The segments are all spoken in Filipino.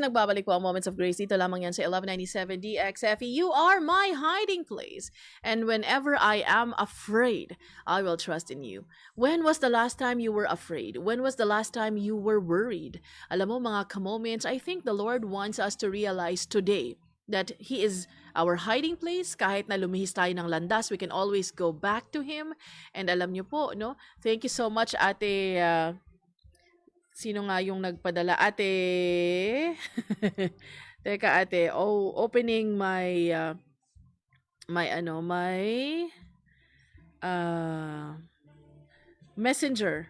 nagbabalik po ang Moments of Grace. Dito lamang yan sa 1197 DXFE. You are my hiding place. And whenever I am afraid, I will trust in you. When was the last time you were afraid? When was the last time you were worried? Alam mo mga ka-moments, I think the Lord wants us to realize today that He is our hiding place. Kahit na lumihis tayo ng landas, we can always go back to Him. And alam niyo po, no? Thank you so much, Ate... Sino nga yung nagpadala? Ate... Teka, ate. Oh, opening my... messenger.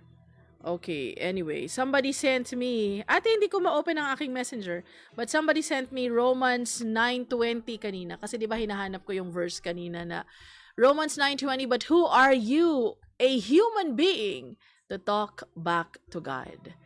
Okay, anyway. Somebody sent me... Ate, hindi ko ma-open ang aking messenger. But somebody sent me Romans 9:20 kanina. Kasi di ba hinahanap ko yung verse kanina na Romans 9:20, but who are you, a human being, to talk back to God?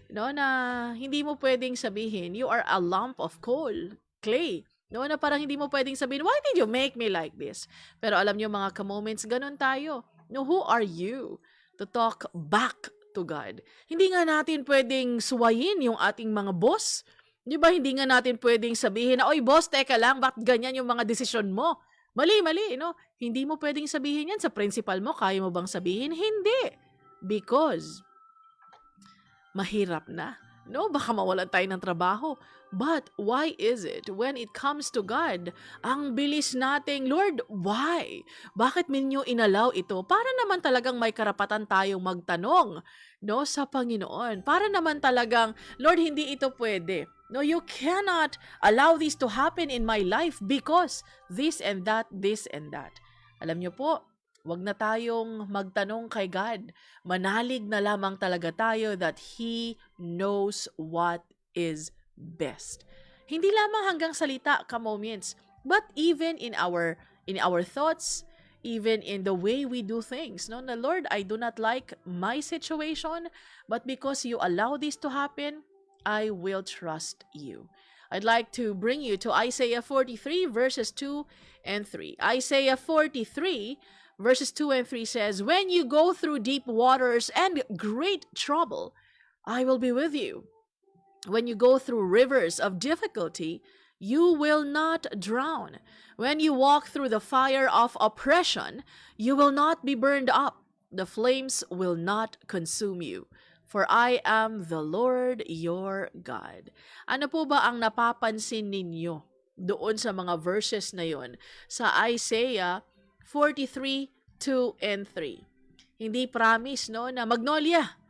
No, na hindi mo pwedeng sabihin, you are a lump of clay. No, na parang hindi mo pwedeng sabihin, why did you make me like this? Pero alam niyo mga ka-moments, ganun tayo. No, who are you to talk back to God? Hindi nga natin pwedeng suwayin yung ating mga boss. Di ba, hindi nga natin pwedeng sabihin na, oy boss, teka lang, bakit ganyan yung mga desisyon mo? Mali, no? Hindi mo pwedeng sabihin yan sa principal mo. Kaya mo bang sabihin? Hindi. Because mahirap na. No, baka mawalan tayo ng trabaho. But why is it when it comes to God, ang bilis nating, Lord, why? Bakit minyo inalaw ito? Para naman talagang may karapatan tayong magtanong, no, sa Panginoon. Para naman talagang, Lord, hindi ito pwede. No, you cannot allow this to happen in my life because this and that, this and that. Alam niyo po, wag na tayong magtanong kay God. Manalig na lamang talaga tayo that He knows what is best. Hindi lamang hanggang salita, ka-moments, but even in our thoughts, even in the way we do things. No, na Lord, I do not like my situation, but because you allow this to happen, I will trust you. I'd like to bring you to Isaiah 43 verses 2 and 3. Isaiah 43 verses 2 and 3 says, when you go through deep waters and great trouble, I will be with you. When you go through rivers of difficulty, you will not drown. When you walk through the fire of oppression, you will not be burned up. The flames will not consume you. For I am the Lord your God. Ano po ba ang napapansin ninyo doon sa mga verses na yon sa Isaiah 43, 2 and 3. Hindi promise, no, na Magnolia,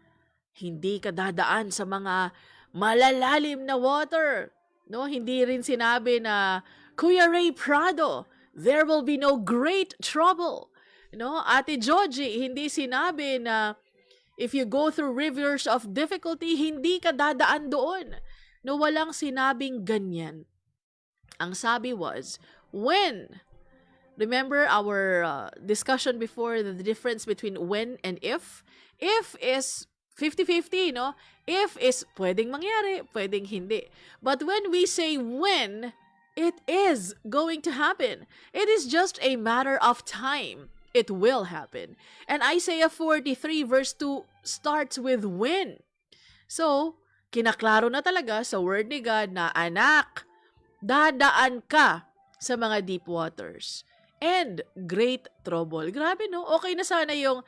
hindi ka dadaan sa mga malalalim na water. No, hindi rin sinabi na Kuya Ray Prado, there will be no great trouble. No, Ate Georgie, hindi sinabi na if you go through rivers of difficulty, hindi ka dadaan doon. No, walang sinabing ganyan. Ang sabi was, when... Remember our discussion before, the difference between when and if? If is 50-50, no? If is pwedeng mangyari, pwedeng hindi. But when we say when, it is going to happen. It is just a matter of time. It will happen. And Isaiah 43 verse 2 starts with when. So, kinaklaro na talaga sa word ni God na, anak, dadaan ka sa mga deep waters and great trouble. Grabe, no? Okay na sana yung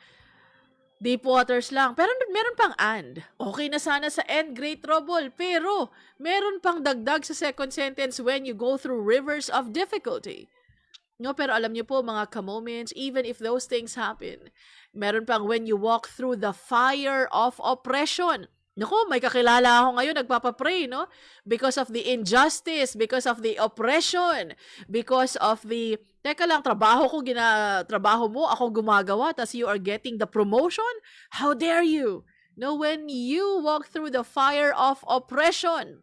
deep waters lang. Pero meron pang and. Okay na sana sa and great trouble. Pero meron pang dagdag sa second sentence, when you go through rivers of difficulty. No, pero alam niyo po mga ka-moments, even if those things happen, meron pang when you walk through the fire of oppression. Naku, may kakilala ako ngayon, nagpapapray, no? Because of the injustice, because of the oppression, because of the, teka lang, trabaho mo, ako gumagawa, tas you are getting the promotion? How dare you? No, when you walk through the fire of oppression,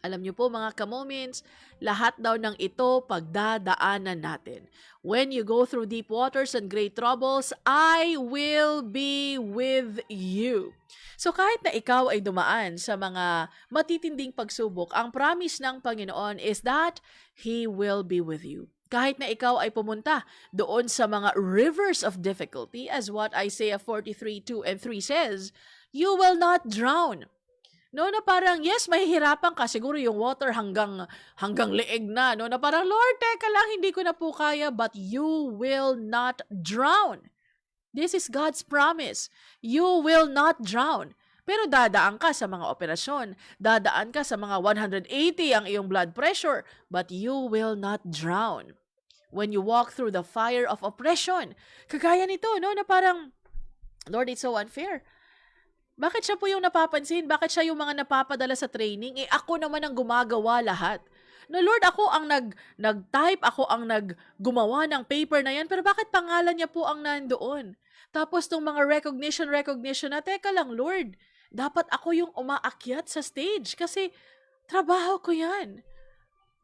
alam niyo po mga ka-moments, lahat daw ng ito pagdadaanan natin. When you go through deep waters and great troubles, I will be with you. So kahit na ikaw ay dumaan sa mga matitinding pagsubok, ang promise ng Panginoon is that He will be with you. Kahit na ikaw ay pumunta doon sa mga rivers of difficulty, as what Isaiah 43, 2 and 3 says, you will not drown. No, na parang, yes, mahihirapan ka. Siguro yung water hanggang leeg na. No, na parang, Lord, teka lang, hindi ko na po kaya, but you will not drown. This is God's promise. You will not drown. Pero dadaan ka sa mga operasyon. Dadaan ka sa mga 180 ang iyong blood pressure, but you will not drown. When you walk through the fire of oppression, kagaya nito, no, na parang, Lord, it's so unfair. Bakit siya po yung napapansin? Bakit siya yung mga napapadala sa training? Ako naman ang gumagawa lahat. No, Lord, ako ang nag-type, ako ang gumawa ng paper na yan, pero bakit pangalan niya po ang nandoon? Tapos nung mga recognition na, teka lang, Lord, dapat ako yung umaakyat sa stage kasi trabaho ko yan.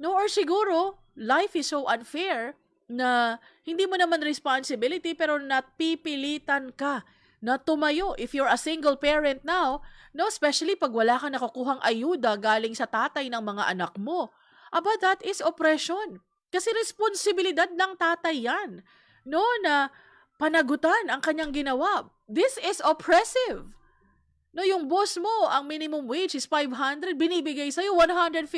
No, or siguro, life is so unfair na hindi mo naman responsibility pero napipilitan ka na tumayo. If you're a single parent now, no, especially pag wala ka nakukuhang ayuda galing sa tatay ng mga anak mo, that is oppression. Kasi responsibilidad ng tatay yan. No, na panagutan ang kanyang ginawa. This is oppressive. No, yung boss mo, ang minimum wage is 500, binibigay sa'yo 150.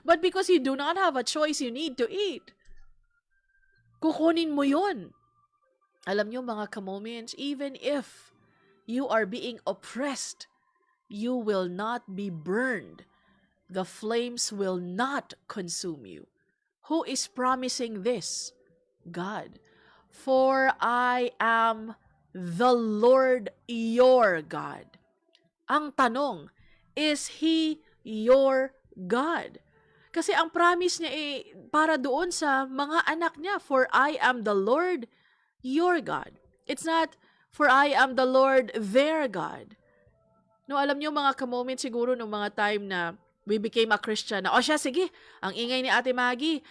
But because you do not have a choice, you need to eat. Kukunin mo yun. Alam nyo mga ka-moments, even if you are being oppressed, you will not be burned. The flames will not consume you. Who is promising this? God. For I am the Lord your God. Ang tanong, is He your God? Kasi ang promise niya para doon sa mga anak niya, for I am the Lord your God. It's not, for I am the Lord their God. No, alam niyo mga ka-moment siguro nung mga time na we became a Christian, na, siya, sige, ang ingay ni Ate Maggie,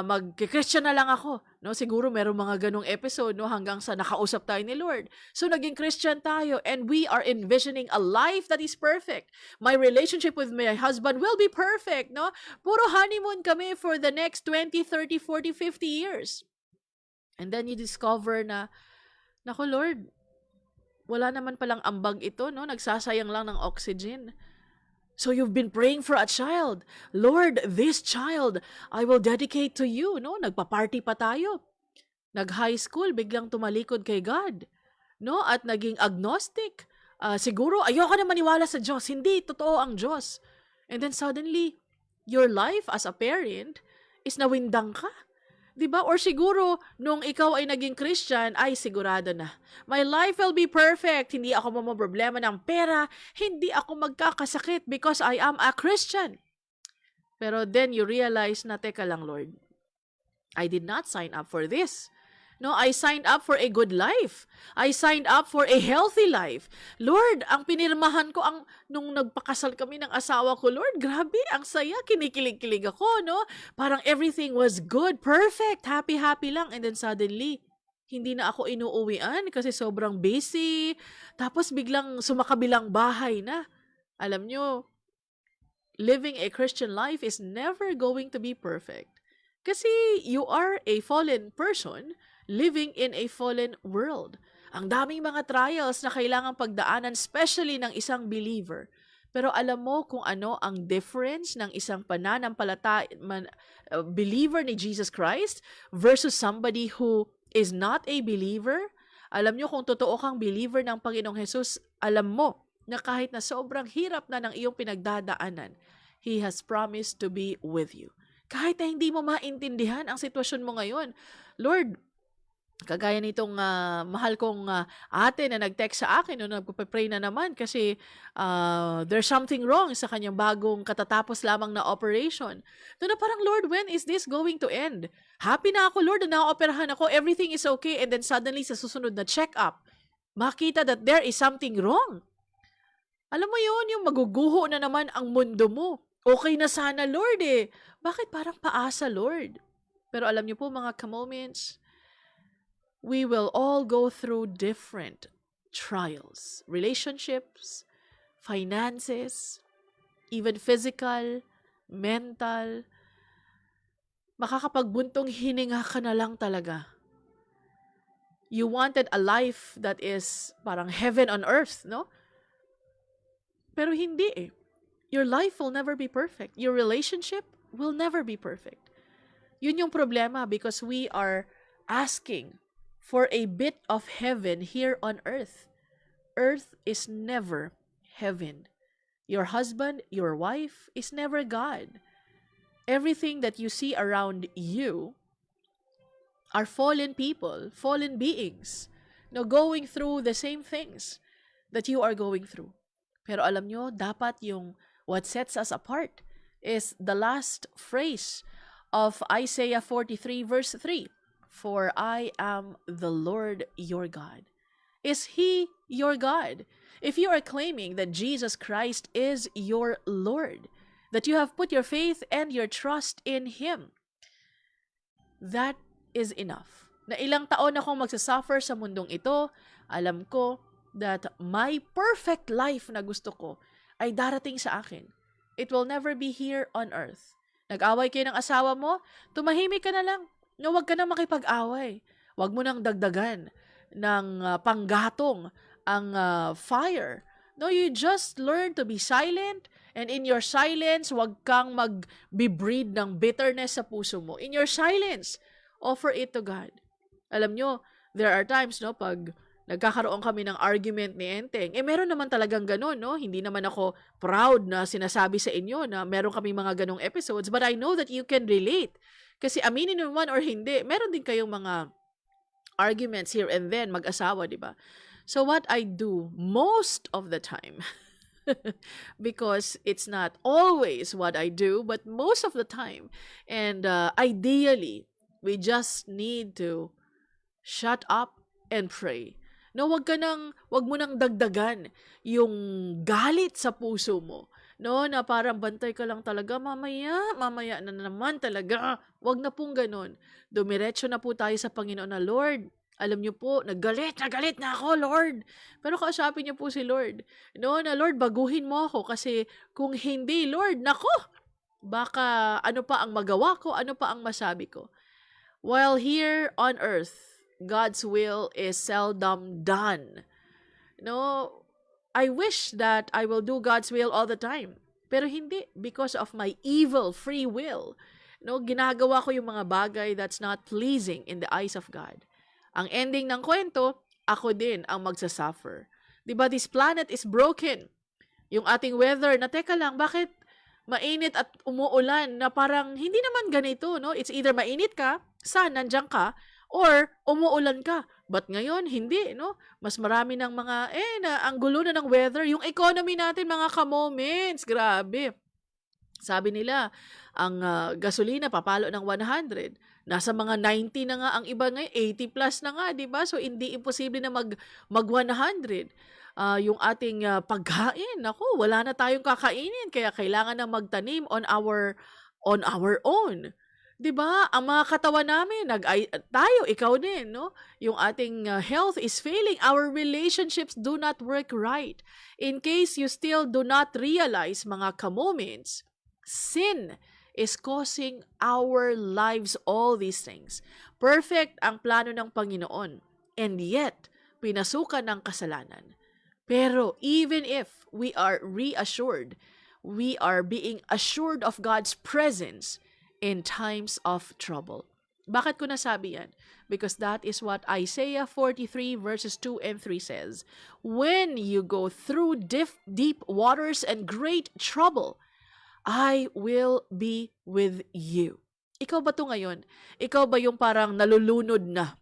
mag-Christian na lang ako. No, siguro merong mga ganong episode, no, hanggang sa nakausap tayo ni Lord. So, naging Christian tayo, and we are envisioning a life that is perfect. My relationship with my husband will be perfect, no? Puro honeymoon kami for the next 20, 30, 40, 50 years. And then you discover na, naku Lord, wala naman palang ambag ito, no? Nagsasayang lang ng oxygen. So you've been praying for a child. Lord, this child, I will dedicate to you, no? Nagpa-party pa tayo. Nag-high school, biglang tumalikod kay God. No? At naging agnostic. Siguro, ayoko na maniwala sa Diyos. Hindi, totoo ang Diyos. And then suddenly, your life as a parent is nawindang ka. Diba? Or siguro, nung ikaw ay naging Christian, ay sigurado na. My life will be perfect. Hindi ako problema ng pera. Hindi ako magkakasakit because I am a Christian. Pero then you realize na, teka lang Lord, I did not sign up for this. No, I signed up for a good life. I signed up for a healthy life. Lord, ang pinirmahan ko, nung nagpakasal kami ng asawa ko, Lord, grabe, ang saya, kinikilig-kilig ako, no? Parang everything was good, perfect, happy-happy lang. And then suddenly, hindi na ako inuuwian kasi sobrang busy. Tapos biglang sumakabilang bahay na. Alam nyo, living a Christian life is never going to be perfect. Kasi you are a fallen person living in a fallen world. Ang daming mga trials na kailangang pagdaanan, especially ng isang believer. Pero alam mo kung ano ang difference ng isang believer ni Jesus Christ versus somebody who is not a believer? Alam nyo kung totoo kang believer ng Panginoong Jesus, alam mo na kahit na sobrang hirap na ng iyong pinagdadaanan, He has promised to be with you. Kahit na hindi mo maintindihan ang sitwasyon mo ngayon, Lord, kagaya nitong mahal kong ate na nag-text sa akin, nagpapray na naman kasi there's something wrong sa kanyang bagong katatapos lamang na operation. Na parang, Lord, when is this going to end? Happy na ako, Lord, na naoperahan ako, everything is okay, and then suddenly sa susunod na check-up, makita that there is something wrong. Alam mo yun, yung maguguho na naman ang mundo mo. Okay na sana, Lord eh. Bakit parang paasa, Lord? Pero alam niyo po mga ka-moments, we will all go through different trials, relationships, finances, even physical, mental. Makakapagbuntong hininga ka na lang talaga. You wanted a life that is parang heaven on earth, no? Pero hindi eh. Your life will never be perfect. Your relationship will never be perfect. Yun yung problema because we are asking for a bit of heaven here on earth. Earth is never heaven. Your husband, your wife is never God. Everything that you see around you are fallen people, fallen beings, going through the same things that you are going through. Pero alam nyo, dapat yung what sets us apart is the last phrase of Isaiah 43 verse 3. For I am the Lord your God. Is He your God? If you are claiming that Jesus Christ is your Lord, that you have put your faith and your trust in Him, that is enough. Na ilang taon akong magsasuffer sa mundong ito, alam ko that my perfect life na gusto ko ay darating sa akin. It will never be here on earth. Nag-away kayo ng asawa mo, tumahimik ka na lang. No, wag ka na makipag-away. Wag mo nang dagdagan ng panggatong ang fire. No, you just learn to be silent, and in your silence, wag kang mag-breed ng bitterness sa puso mo. In your silence, offer it to God. Alam nyo, there are times, no, pag nagkakaroon kami ng argument ni Enteng, meron naman talagang ganun, no? Hindi naman ako proud na sinasabi sa inyo na meron kami mga ganong episodes, but I know that you can relate. Kasi aminin mo man or hindi, meron din kayong mga arguments here and then, mag-asawa, di ba? So what I do most of the time, because it's not always what I do, but most of the time, and ideally, we just need to shut up and pray. No, wag mo nang dagdagan yung galit sa puso mo. No, na parang bantay ka lang talaga, mamaya na naman talaga. Wag na pong ganun. Dumiretso na po tayo sa Panginoon na, Lord, alam niyo po, nagalit na ako, Lord. Pero kausapin niyo po si Lord. No, na Lord, baguhin mo ako kasi kung hindi, Lord, nako, baka ano pa ang magawa ko, ano pa ang masabi ko. While here on earth, God's will is seldom done. No, I wish that I will do God's will all the time. Pero hindi, because of my evil free will. No, ginagawa ko yung mga bagay that's not pleasing in the eyes of God. Ang ending ng kwento, ako din ang magsasuffer. Diba, this planet is broken. Yung ating weather, na teka lang, bakit mainit at umuulan na parang hindi naman ganito, no? It's either mainit ka, nandiyan ka, or umuulan ka. But ngayon, hindi, no? Mas marami ng mga, ang gulo na ng weather. Yung economy natin, mga ka-moments, grabe. Sabi nila, ang gasolina papalo ng 100. Nasa mga 90 na nga ang iba ngayon, 80 plus na nga, di ba? So, hindi imposible na mag 100. Yung ating pagkain, ako, wala na tayong kakainin, kaya kailangan na magtanim on our own. 'Di ba? Ang mga katawan namin, tayo, ikaw din, no? Yung ating health is failing. Our relationships do not work right. In case you still do not realize, mga ka-moments, sin is causing our lives all these things. Perfect ang plano ng Panginoon, and yet pinasukan ng kasalanan. Pero even if we are reassured, we are being assured of God's presence in times of trouble. Bakit ko nasabi yan? Because that is what Isaiah 43 verses 2 and 3 says. When you go through deep waters and great trouble, I will be with you. Ikaw ba to ngayon? Ikaw ba yung parang nalulunod na?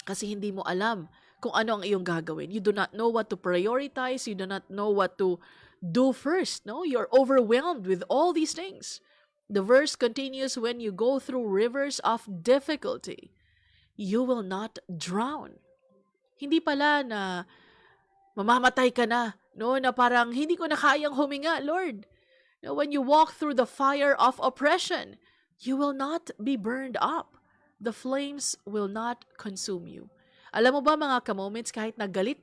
Kasi hindi mo alam kung ano ang iyong gagawin. You do not know what to prioritize. You do not know what to do first. No? You're overwhelmed with all these things. The verse continues, when you go through rivers of difficulty, you will not drown. Hindi pala na mamamatay ka na, no? Na parang hindi ko na kayang huminga, Lord. No, when you walk through the fire of oppression, you will not be burned up. The flames will not consume you. Alam mo ba mga ka-moments, kahit nagalit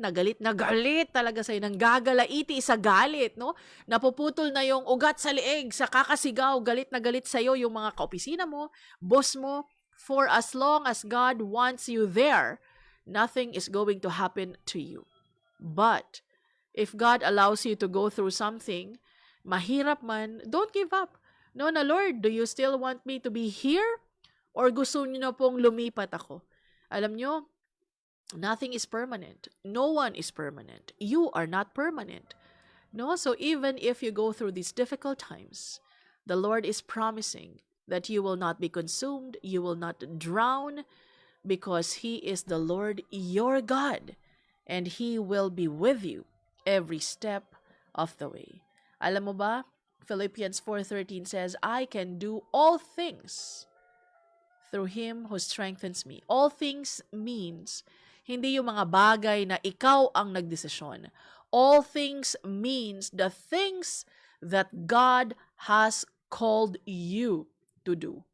talaga sa'yo, nang gagalaiti sa galit, no? Napuputol na yung ugat sa leeg, sa kakasigaw, galit na galit sa'yo yung mga kaopisina mo, boss mo, for as long as God wants you there, nothing is going to happen to you. But, if God allows you to go through something Mahirap man, don't give up. No, na Lord, do you still want me to be here? Or gusto niyo na pong lumipat ako? Alam nyo, nothing is permanent. No one is permanent. You are not permanent. No, so even if you go through these difficult times, the Lord is promising that you will not be consumed, you will not drown, because He is the Lord your God, and He will be with you every step of the way. Alam mo ba, Philippians 4:13 says, I can do all things through Him who strengthens me. All things means, hindi yung mga bagay na ikaw ang nagdesisyon. All things means the things that God has called you to do.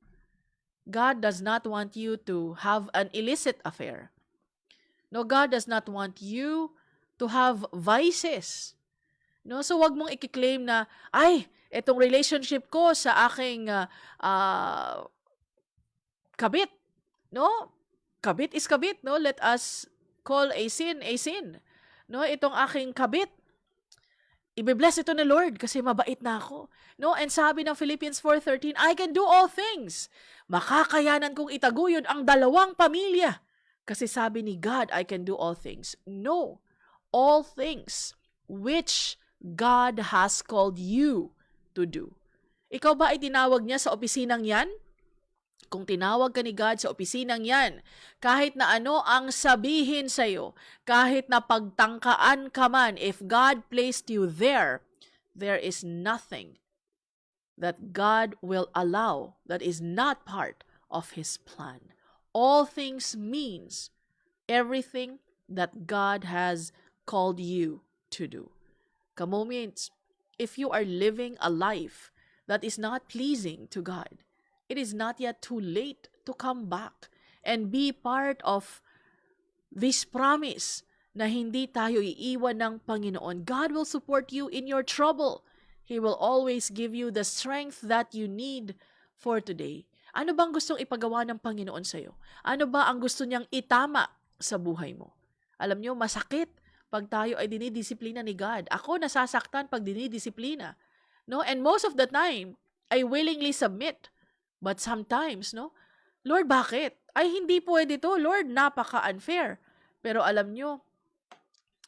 God does not want you to have an illicit affair. No, God does not want you to have vices. No, so wag mong i-claim na, ay, itong relationship ko sa aking kabit. No? Kabit is kabit, no? Let us call a sin a sin. No, itong aking kabit, ibe-bless ito ni Lord kasi mabait na ako. No, and sabi ng Philippians 4:13, I can do all things. Makakayanan kong itaguyod ang dalawang pamilya. Kasi sabi ni God, I can do all things. No, all things which God has called you to do. Ikaw ba ay tinawag niya sa opisinang yan? Kung tinawag ka ni God sa opisinang yan, kahit na ano ang sabihin sa'yo, kahit na pagtangkaan ka man, if God placed you there, there is nothing that God will allow that is not part of His plan. All things means everything that God has called you to do. Kamoments, if you are living a life that is not pleasing to God, it is not yet too late to come back and be part of this promise na hindi tayo iiwan ng Panginoon. God will support you in your trouble. He will always give you the strength that you need for today. Ano bang gustong ipagawa ng Panginoon sa'yo? Ano ba ang gusto niyang itama sa buhay mo? Alam niyo, masakit pag tayo ay dinidisiplina ni God. Ako nasasaktan pag dinidisiplina. No? And most of the time, I willingly submit. But sometimes, no? Lord, bakit? Ay, hindi pwede to. Lord, napaka-unfair. Pero alam nyo,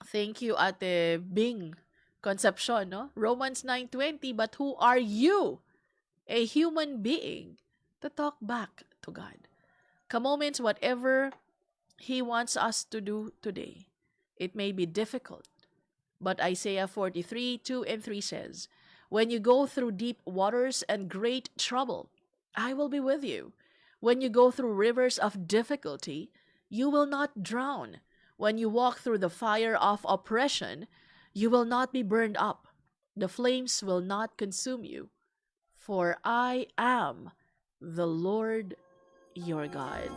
thank you, Ate Bing Concepcion, no? Romans 9:20, but who are you, a human being, to talk back to God? Kamoments, whatever He wants us to do today, it may be difficult. But Isaiah 43:2 and 3 says, when you go through deep waters and great trouble, I will be with you. When you go through rivers of difficulty, you will not drown. When you walk through the fire of oppression, you will not be burned up. The flames will not consume you. For I am the Lord your God.